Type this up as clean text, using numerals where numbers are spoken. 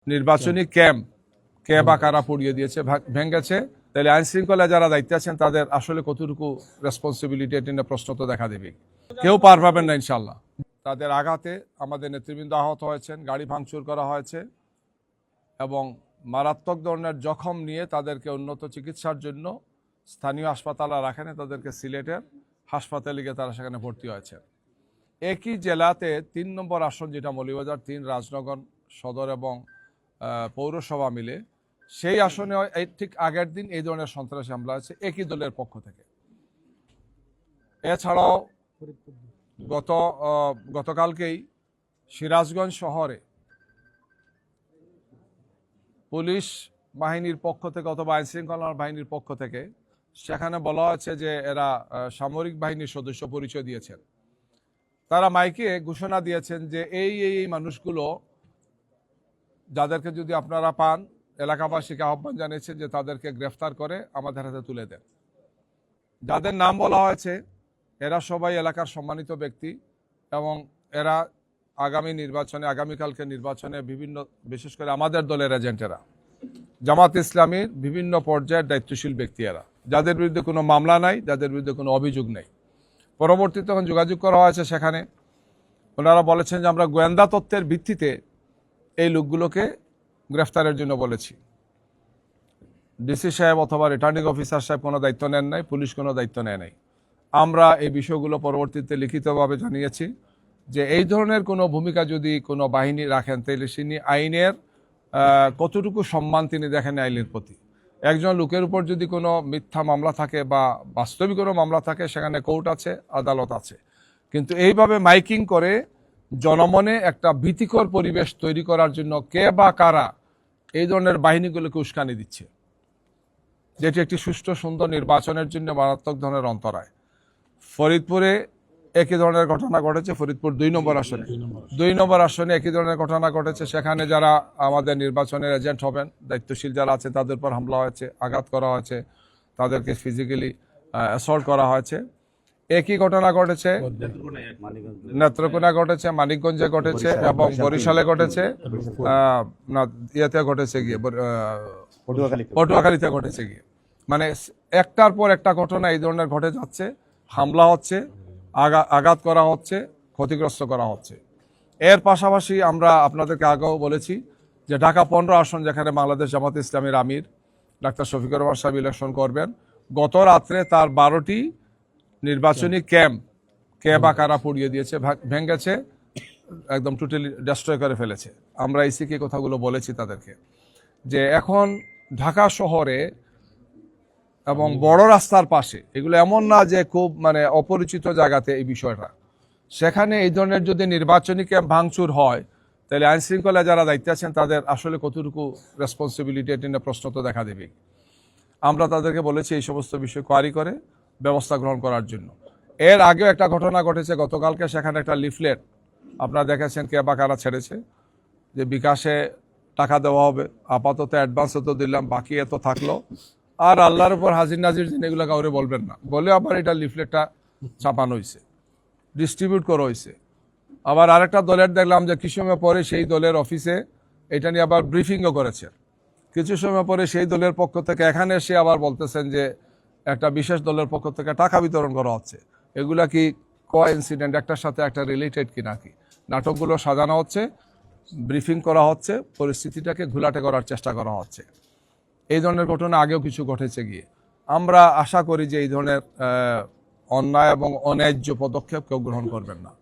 নির্বাচনী ক্যাম্প কে বা কারা পুড়িয়ে দিয়েছে ভেঙেছে, তাহলে আইন শৃঙ্খলা যারা দায়িত্বে আছেন তাদের আসলে কতটুকু রেসপন্সিবিলিটি এটা নিয়ে প্রশ্ন তো দেখা দেবে। কেউ পার পাবেন না ইনশাল্লাহ। তাদের আঘাতে আমাদের নেতৃবৃন্দ আহত হয়েছেন, গাড়ি ভাঙচুর করা হয়েছে এবং মারাত্মক ধরনের জখম নিয়ে তাদেরকে উন্নত চিকিৎসার জন্য স্থানীয় হাসপাতালে রাখেন, তাদেরকে সিলেটের হাসপাতালে গিয়ে তারা সেখানে ভর্তি হয়েছে। একই জেলাতে ৩ নম্বর আসন যেটা মৌলভীবাজার ৩ রাজনগর সদর এবং পৌরসভা মিলে, সেই আসনে ঠিক আগের দিন এই ধরনের সন্ত্রাসী হামলা হয়েছে একই দলের পক্ষ থেকে। এছাড়াও গতকালকেই সিরাজগঞ্জ শহরে পুলিশ বাহিনীর পক্ষ থেকে অথবা আইন শৃঙ্খলা বাহিনীর পক্ষ থেকে সেখানে বলা হয়েছে যে এরা সামরিক বাহিনীর সদস্য পরিচয় দিয়েছেন। তারা মাইকে ঘোষণা দিয়েছেন যে এই মানুষগুলো যাদেরকে যদি আপনারা পান, এলাকাবাসীকে আহ্বান জানিয়েছেন যে তাদেরকে গ্রেফতার করে আমাদের হাতে তুলে দেন। যাদের নাম বলা হয়েছে এরা সবাই এলাকার সম্মানিত ব্যক্তি এবং এরা আগামীকালকে নির্বাচনে বিভিন্ন, বিশেষ করে আমাদের দলের এজেন্টেরা, জামাত ইসলামীর বিভিন্ন পর্যায়ের দায়িত্বশীল ব্যক্তি এরা, যাদের বিরুদ্ধে কোনো মামলা নাই, যাদের বিরুদ্ধে কোনো অভিযোগ নেই। পরবর্তীতে যখন যোগাযোগ করা হয়েছে সেখানে ওনারা বলেছেন যে আমরা গোয়েন্দা তথ্যের ভিত্তিতে এই লোকগুলোকে গ্রেফতারের জন্য বলেছি। ডিসি সাহেব অথবা রিটার্নিং অফিসার সাহেব কোনো দায়িত্ব নেন নাই, পুলিশ কোনো দায়িত্ব নেয় নাই। আমরা এই বিষয়গুলো পরবর্তীতে লিখিতভাবে জানিয়েছি যে এই ধরনের কোনো ভূমিকা যদি কোনো বাহিনী রাখেন তাহলে তিনি আইনের কতটুকু সম্মান তিনি দেখেন আইনের প্রতি। একজন লোকের উপর যদি কোনো মিথ্যা মামলা থাকে বা বাস্তবিক কোনো মামলা থাকে, সেখানে কোর্ট আছে, আদালত আছে, কিন্তু এইভাবে মাইকিং করে জনমনে একটা ভীতিকর পরিবেশ তৈরি করার জন্য কে বা কারা এই ধরনের বাহিনীগুলোকে উস্কানি দিচ্ছে, যেটি একটি সুষ্ঠু সুন্দর নির্বাচনের জন্য মারাত্মক ধরনের অন্তরায়। ফরিদপুরে একই ধরনের ঘটনা ঘটেছে, ফরিদপুর 2 নম্বর আসনে একই ধরনের ঘটনা ঘটেছে। সেখানে যারা আমাদের নির্বাচনের এজেন্ট হবেন, দায়িত্বশীল যারা আছে, তাদের উপর হামলা হয়েছে, আঘাত করা হয়েছে, তাদেরকে ফিজিক্যালি অ্যাসল্ট করা হয়েছে। একই ঘটনা ঘটেছে নেত্রকোনা ঘটেছে, মানিকগঞ্জে ঘটেছে এবং বরিশালে ঘটেছে, পটুয়াখালীতে ঘটেছে গিয়ে। মানে একটার পর একটা ঘটনা এই ধরনের ঘটে যাচ্ছে, হামলা হচ্ছে, আঘাত করা হচ্ছে, ক্ষতিগ্রস্ত করা হচ্ছে। এর পাশাপাশি আমরা আপনাদেরকে আগেও বলেছি যে ঢাকা 15 আসন যেখানে বাংলাদেশ জামাত ইসলামীর আমির ডাক্তার শফিকুর রহমান সাহেব ইলেকশন করবেন, গত রাত্রে তার 12টি নির্বাচনী ক্যাম্প কে বা কারা পুড়িয়ে দিয়েছে, ভেঙেছে, একদম টোটালি ডেস্ট্রয় করে ফেলেছে। আমরা ইসিকে কথাগুলো বলেছি তাদেরকে যে এখন ঢাকা শহরে এবং বড় রাস্তার পাশে, এগুলো এমন না যে খুব অপরিচিত জায়গাতে এই বিষয়টা, সেখানে এই ধরনের যদি নির্বাচনী ক্যাম্প ভাঙচুর হয় তাহলে আইন শৃঙ্খলা যারা দায়িত্বে আছেন তাদের আসলে কতটুকু রেসপন্সিবিলিটি এটা নিয়ে প্রশ্ন তো দেখা দেবে। আমরা তাদেরকে বলেছি এই সমস্ত বিষয় কোয়ারি করে ব্যবস্থা গ্রহণ করার জন্য। এর আগেও একটা ঘটনা ঘটেছে গতকালকে, সেখানে একটা লিফলেট আপনারা দেখেছেন কে বা কারা ছেড়েছে যে বিকাশে টাকা দেওয়া হবে, আপাতত অ্যাডভান্স তো দিলাম, বাকি এত থাকলো, আর আল্লাহর উপর হাজির নাজির দিন, এগুলো কাউরে বলবেন না বলে আবার এটা লিফলেটটা ছাপানো হয়েছে, ডিস্ট্রিবিউট করা হয়েছে। আবার আরেকটা দলের দেখলাম যে কিছু সময় পরে সেই দলের অফিসে এটা নিয়ে আবার ব্রিফিংও করেছে। কিছু সময় পরে সেই দলের পক্ষ থেকে এখানে এসে আবার বলতেছেন যে একটা বিশেষ দলের পক্ষ থেকে টাকা বিতরণ করা হচ্ছে। এগুলা কি কোইন্সিডেন্ট, একটার সাথে একটা রিলেটেড কি নাকি? নাটকগুলো সাজানো হচ্ছে, ব্রিফিং করা হচ্ছে, পরিস্থিতিটাকে ঘোলাটে করার চেষ্টা করা হচ্ছে। এই ধরনের ঘটনা আগেও কিছু ঘটেছে গিয়ে। আমরা আশা করি যে এই ধরনের অন্যায় এবং অন্যায্য পদক্ষেপ কেউ গ্রহণ করবেন না।